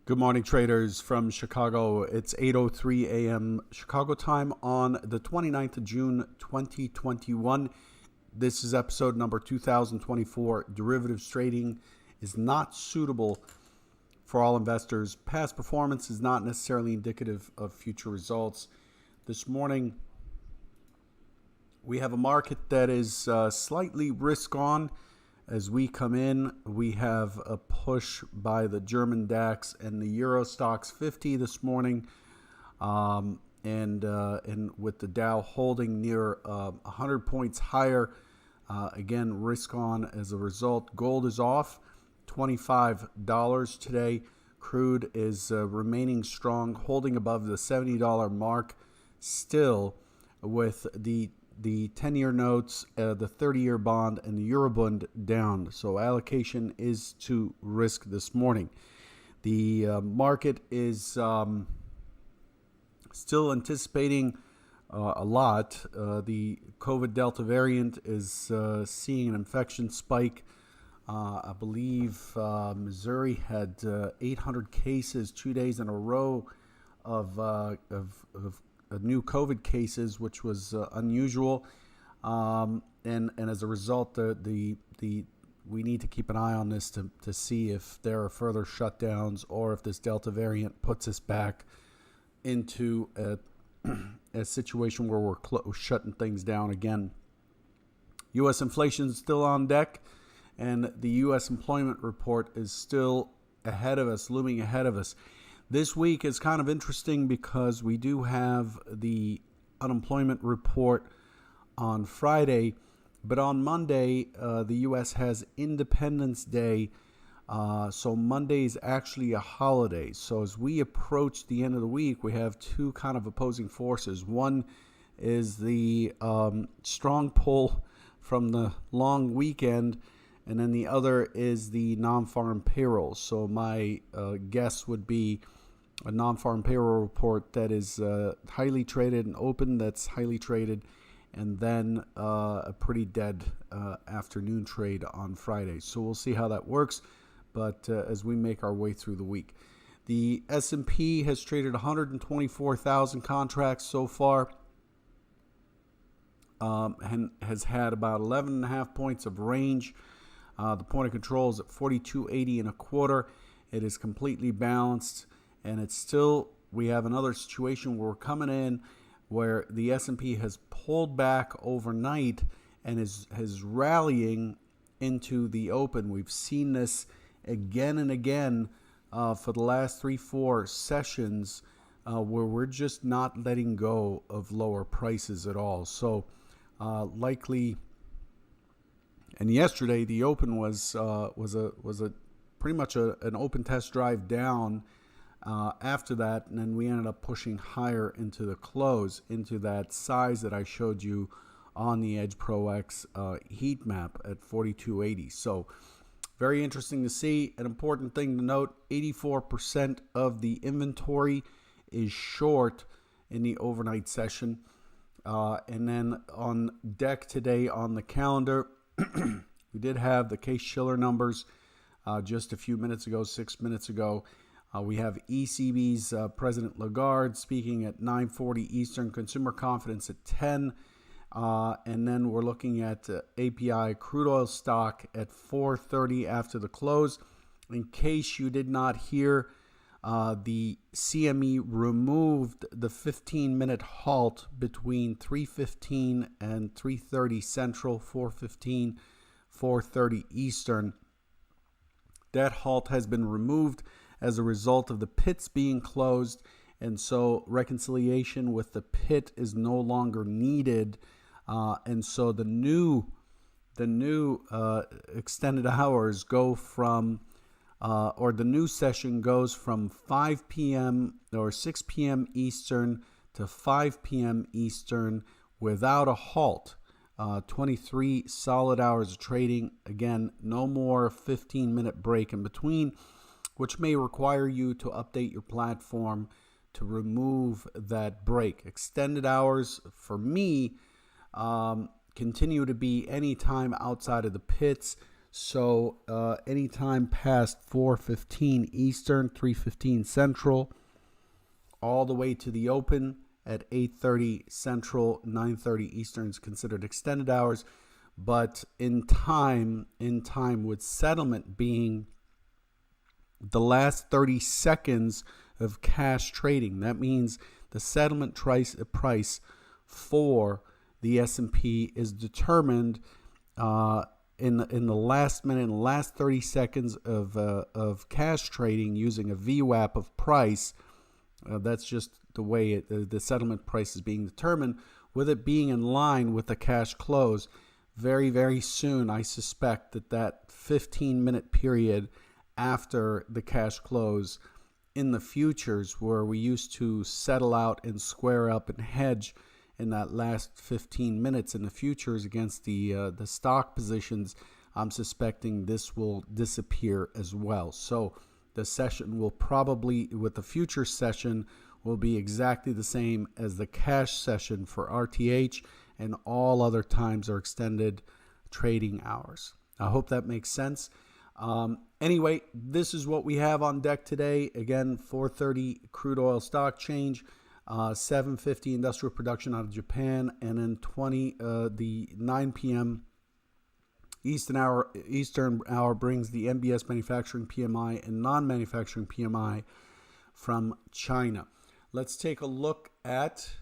Good morning, traders from Chicago. It's 8:03 a.m. Chicago time on the 29th of June, 2021. This is episode number 2024. Derivatives trading is not suitable for all investors. Past performance is not necessarily indicative of future results. This morning, we have a market that is slightly risk on. As we come in, we have a push by the German DAX and the Euro Stoxx 50 this morning, and with the Dow holding near 100 points higher. Again, risk on as a result. Gold is off $25 today. Crude is remaining strong, holding above the $70 mark still, with the 10-year notes, the 30-year bond, and the Eurobond down. So allocation is to risk this morning. The market is still anticipating a lot. The COVID Delta variant is seeing an infection spike. I believe Missouri had 800 cases 2 days in a row of new COVID cases, which was unusual, and as a result, we need to keep an eye on this to see if there are further shutdowns or if this Delta variant puts us back into a situation where we're shutting things down again. U.S. inflation is still on deck, and the U.S. employment report is still ahead of us, looming ahead of us. This week is kind of interesting because we do have the unemployment report on Friday, but on Monday, the U.S. has Independence Day, so Monday is actually a holiday. So as we approach the end of the week, we have two kind of opposing forces. One is the strong pull from the long weekend, and then the other is the non-farm payroll. So my guess would be a non-farm payroll report that is highly traded and open, that's highly traded, and then a pretty dead afternoon trade on Friday. So we'll see how that works, but as we make our way through the week. The S&P has traded 124,000 contracts so far, and has had about 11.5 points of range. The point of control is at 42.80 and a quarter. It is completely balanced. And it's still, we have another situation where we're coming in where the S&P has pulled back overnight and is rallying into the open. We've seen this again and again for the last 3-4 sessions where we're just not letting go of lower prices at all. So likely, and yesterday the open was a pretty much an open test drive down. After that, and then we ended up pushing higher into the close, into that size that I showed you on the Edge Pro X heat map at 42.80. So very interesting to see. An important thing to note, 84% of the inventory is short in the overnight session. And then on deck today on the calendar, we did have the Case-Shiller numbers just a few minutes ago, 6 minutes ago. We have ECB's President Lagarde speaking at 9:40 Eastern, consumer confidence at 10, and then we're looking at API crude oil stock at 4:30 after the close. In case you did not hear, the CME removed the 15-minute halt between 3:15 and 3:30 Central, 4:15, 4:30 Eastern. That halt has been removed as a result of the pits being closed, and so reconciliation with the pit is no longer needed, and so the new extended hours go from, or the new session goes from 5 p.m. or 6 p.m. Eastern to 5 p.m. Eastern without a halt. 23 solid hours of trading. Again, no more 15-minute break in between, which may require you to update your platform to remove that break. Extended hours for me continue to be any time outside of the pits. So anytime past 4:15 Eastern, 3:15 Central, all the way to the open at 8:30 Central, 9:30 Eastern is considered extended hours. But in time, with settlement being the last 30 seconds of cash trading, that means the settlement price for the S&P is determined in the last minute, in the last 30 seconds of cash trading using a VWAP of price. That's just the way the settlement price is being determined, with it being in line with the cash close. Very, very soon, I suspect that 15-minute period after the cash close in the futures, where we used to settle out and square up and hedge in that last 15 minutes in the futures against the stock positions, I'm suspecting this will disappear as well. So the session will probably, with the future session, will be exactly the same as the cash session for RTH, and all other times are extended trading hours. I hope that makes sense. Anyway, this is what we have on deck today. Again, 4:30 crude oil stock change, 7:50 industrial production out of Japan, and then the 9 p.m. Eastern hour brings the MBS manufacturing PMI and non-manufacturing PMI from China. Let's take a look at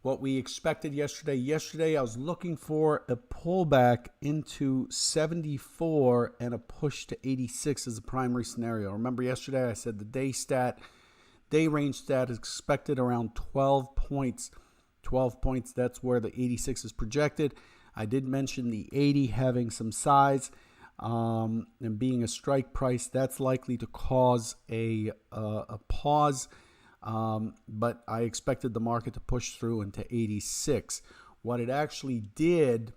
what we expected yesterday. Yesterday, I was looking for a pullback into 74 and a push to 86 as a primary scenario. Remember yesterday I said the day range stat is expected around 12 points. 12 points, that's where the 86 is projected. I did mention the 80 having some size and being a strike price. That's likely to cause a pause. But I expected the market to push through into 86. What it actually did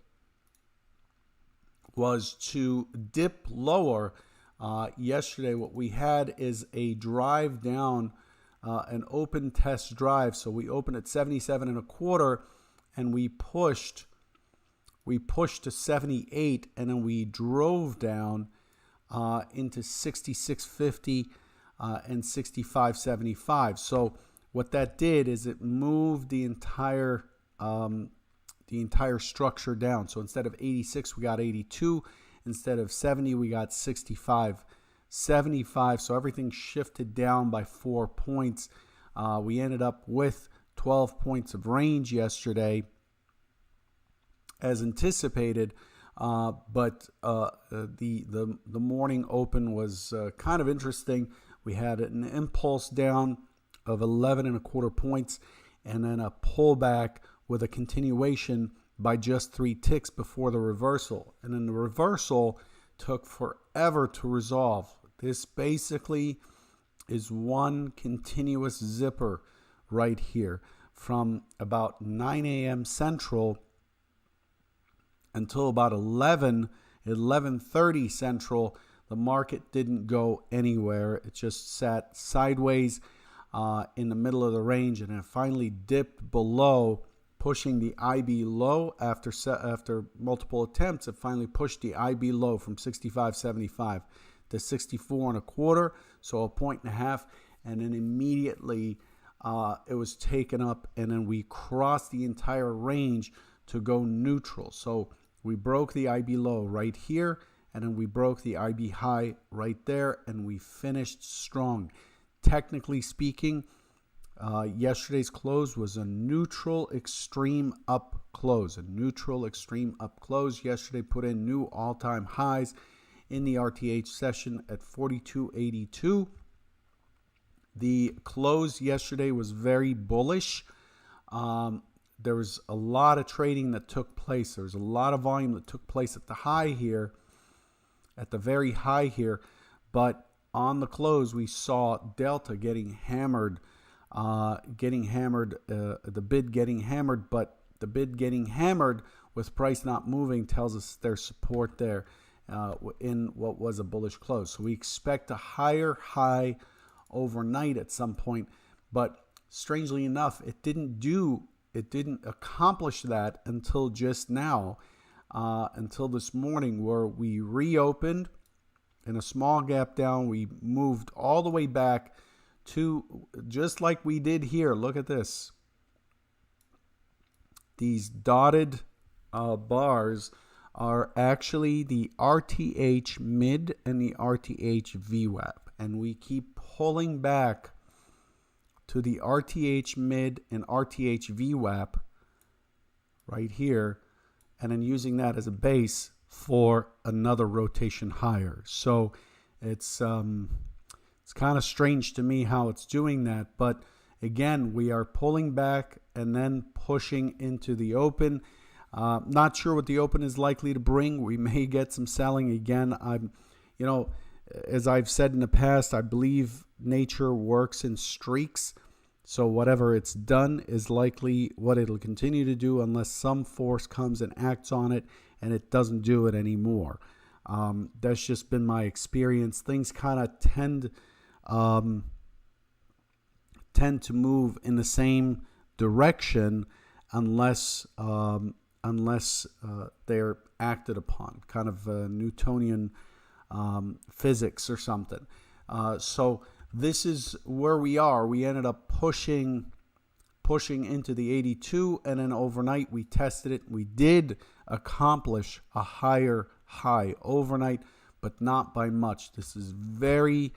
was to dip lower. Yesterday, what we had is a drive down, an open test drive. So we opened at 77 and a quarter, and we pushed to 78, and then we drove down into 66.50. And 65.75. So what that did is it moved the entire structure down. So instead of 86, we got 82. Instead of 70, we got 65.75. So everything shifted down by 4 points. We ended up with 12 points of range yesterday, as anticipated. But the morning open was kind of interesting. We had an impulse down of 11 and a quarter points, and then a pullback with a continuation by just 3 ticks before the reversal. And then the reversal took forever to resolve. This basically is one continuous zipper right here from about 9 a.m. Central until about 11:30 Central. The market didn't go anywhere. It just sat sideways in the middle of the range, and it finally dipped below, pushing the IB low after multiple attempts. It finally pushed the IB low from 65.75 to 64 and a quarter, so a point and a half, and then immediately it was taken up, and then we crossed the entire range to go neutral. So we broke the IB low right here, and then we broke the IB high right there, and we finished strong. Technically speaking, yesterday's close was a neutral extreme up close. Yesterday put in new all-time highs in the RTH session at 42.82. The close yesterday was very bullish. There was a lot of trading that took place. There was a lot of volume that took place at the high here, at the very high here. But on the close, we saw Delta getting hammered, the bid getting hammered. But the bid getting hammered with price not moving tells us there's support there in what was a bullish close. So we expect a higher high overnight at some point. But strangely enough, it didn't accomplish that until just now. until this morning, where we reopened in a small gap down. We moved all the way back to just like we did here. Look at this. These dotted bars are actually the RTH mid and the RTH VWAP. And we keep pulling back to the RTH mid and RTH VWAP right here, and then using that as a base for another rotation higher. So it's kind of strange to me how it's doing that, but again, we are pulling back and then pushing into the open. Not sure what the open is likely to bring. We may get some selling again. As I've said in the past, I believe nature works in streaks. So whatever it's done is likely what it'll continue to do unless some force comes and acts on it and it doesn't do it anymore. That's just been my experience. Things kind of tend to move in the same direction unless they're acted upon, kind of Newtonian physics or something. So this is where we are. We ended up pushing into the 82, and then overnight we tested it. We did accomplish a higher high overnight, but not by much. This is very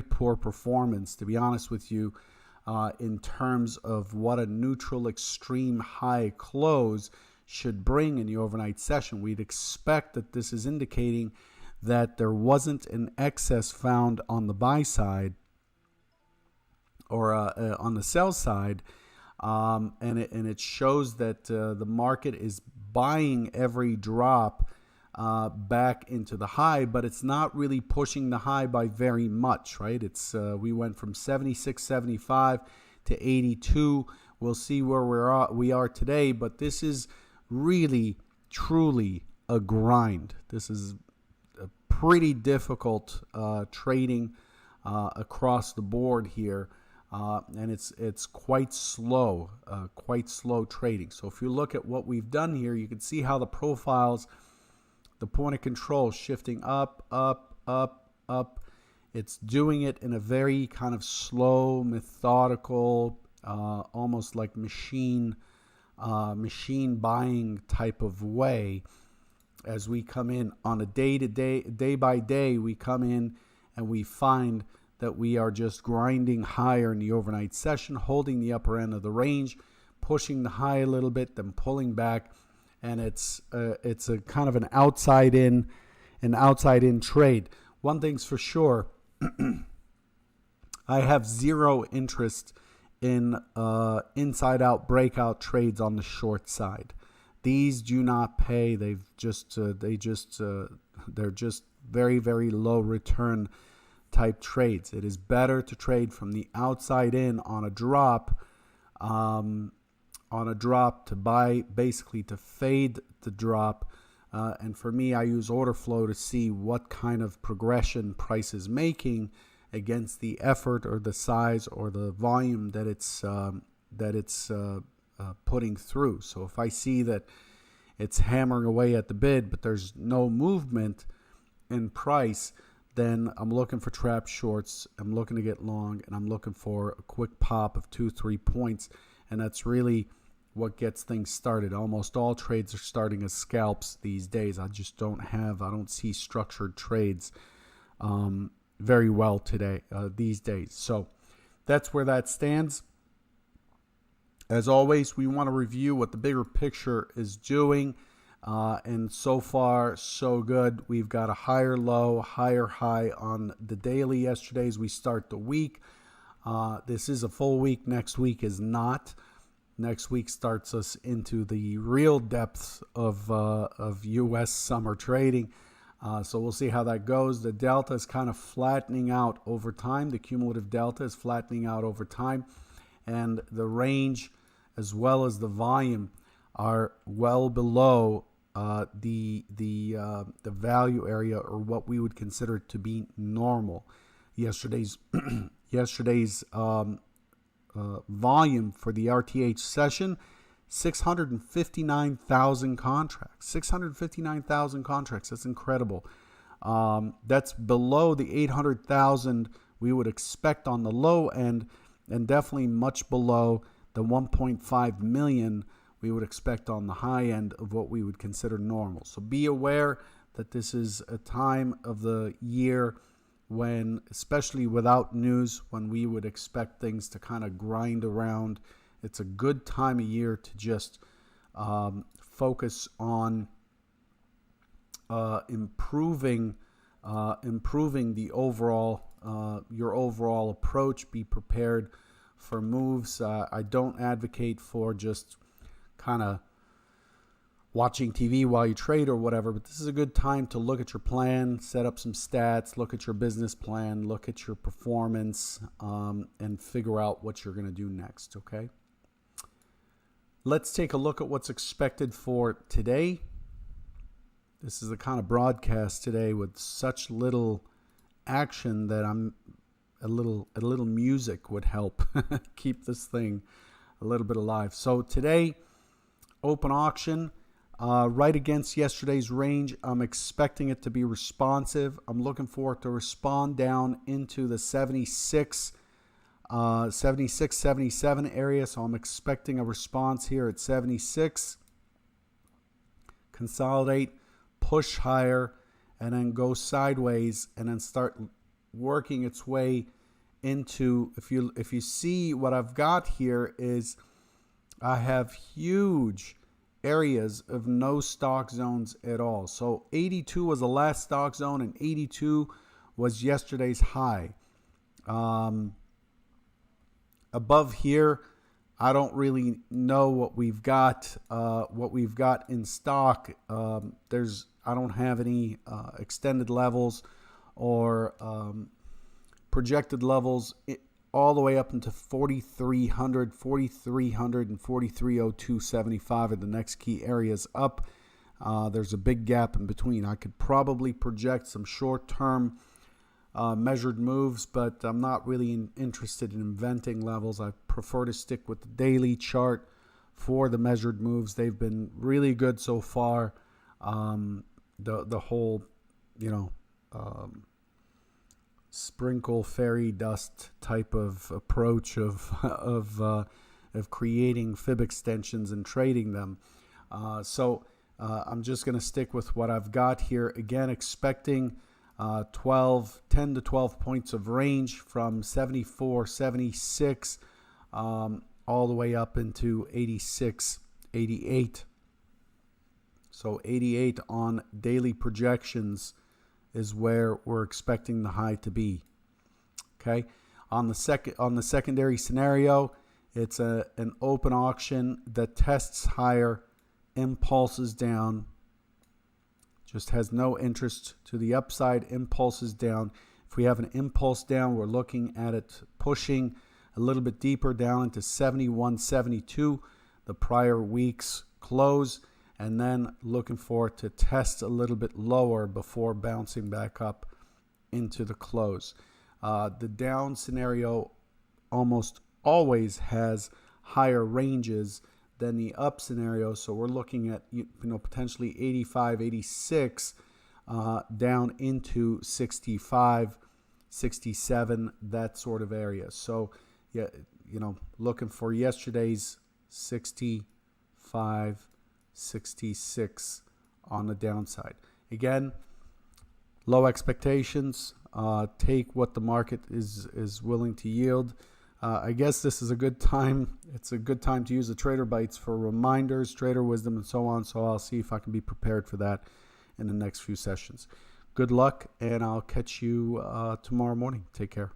poor performance, to be honest with you, in terms of what a neutral extreme high close should bring in the overnight session. We'd expect that this is indicating that there wasn't an excess found on the buy side or on the sell side, and it shows that the market is buying every drop back into the high, but it's not really pushing the high by very much, right? It's we went from 76.75 to 82. We'll see where we are today, but this is really, truly a grind. This is a pretty difficult trading across the board here, and it's quite slow trading. So if you look at what we've done here, you can see how the profiles, the point of control shifting up, up, up, up. It's doing it in a very kind of slow, methodical, almost like machine buying type of way. As we come in on a day by day, we come in and we find that we are just grinding higher in the overnight session, holding the upper end of the range, pushing the high a little bit, then pulling back, and it's a kind of an outside in trade. One thing's for sure, I have zero interest in inside out breakout trades on the short side. These do not pay. They're just very, very low return type trades. It is better to trade from the outside in on a drop, to buy, basically to fade the drop. And for me, I use order flow to see what kind of progression price is making against the effort or the size or the volume that it's putting through. So if I see that it's hammering away at the bid, but there's no movement in price, then I'm looking for trap shorts, I'm looking to get long, and I'm looking for a quick pop of 2-3 points. And that's really what gets things started. Almost all trades are starting as scalps these days. I don't see structured trades very well today, these days. So that's where that stands. As always, we want to review what the bigger picture is doing. And so far, so good. We've got a higher low, higher high on the daily yesterday as we start the week. This is a full week. Next week is not. Next week starts us into the real depths of U.S. summer trading. So we'll see how that goes. The delta is kind of flattening out over time. The cumulative delta is flattening out over time. And the range as well as the volume are well below the value area, or what we would consider to be normal. Yesterday's volume for the RTH session 659,000 contracts. 659,000 contracts. That's incredible. That's below the 800,000 we would expect on the low end, and definitely much below the 1.5 million we would expect on the high end of what we would consider normal. So be aware that this is a time of the year when, especially without news, when we would expect things to kind of grind around. It's a good time of year to just focus on improving the overall your overall approach. Be prepared for moves. I don't advocate for just kind of watching TV while you trade or whatever, but this is a good time to look at your plan, set up some stats, look at your business plan, look at your performance, and figure out what you're going to do next, okay? Let's take a look at what's expected for today. This is the kind of broadcast today with such little action that a little music would help keep this thing a little bit alive. So today, open auction. Right against yesterday's range. I'm expecting it to be responsive. I'm looking for it to respond down into the 76, 77 area. So I'm expecting a response here at 76. Consolidate, push higher, and then go sideways, and then start working its way into, if you see what I've got here is I have huge areas of no stock zones at all. So 82 was the last stock zone, and 82 was yesterday's high. Above here, I don't really know what we've got in stock. I don't have any extended levels or projected levels all the way up into 4,300, and 4302.75 are the next key areas up. There's a big gap in between. I could probably project some short-term measured moves, but I'm not really interested in inventing levels. I prefer to stick with the daily chart for the measured moves. They've been really good so far. The whole, sprinkle fairy dust type of approach of creating fib extensions and trading them. So I'm just going to stick with what I've got here. Again, expecting 10 to 12 points of range from 74, 76, all the way up into 86, 88. So 88 on daily projections is where we're expecting the high to be. Okay, on the secondary scenario, it's an open auction that tests higher, impulses down, just has no interest to the upside, impulses down. If we have an impulse down, we're looking at it pushing a little bit deeper down into 71, 72, the prior week's close, and then looking for it to test a little bit lower before bouncing back up into the close. The down scenario almost always has higher ranges than the up scenario, so we're looking at potentially 85, 86 down into 65, 67, that sort of area. So yeah, looking for yesterday's 65, 66 on the downside. Again, low expectations. Take what the market is willing to yield. I guess this is a good time. It's a good time to use the Trader Bites for reminders, trader wisdom, and so on. So I'll see if I can be prepared for that in the next few sessions. Good luck, and I'll catch you tomorrow morning. Take care.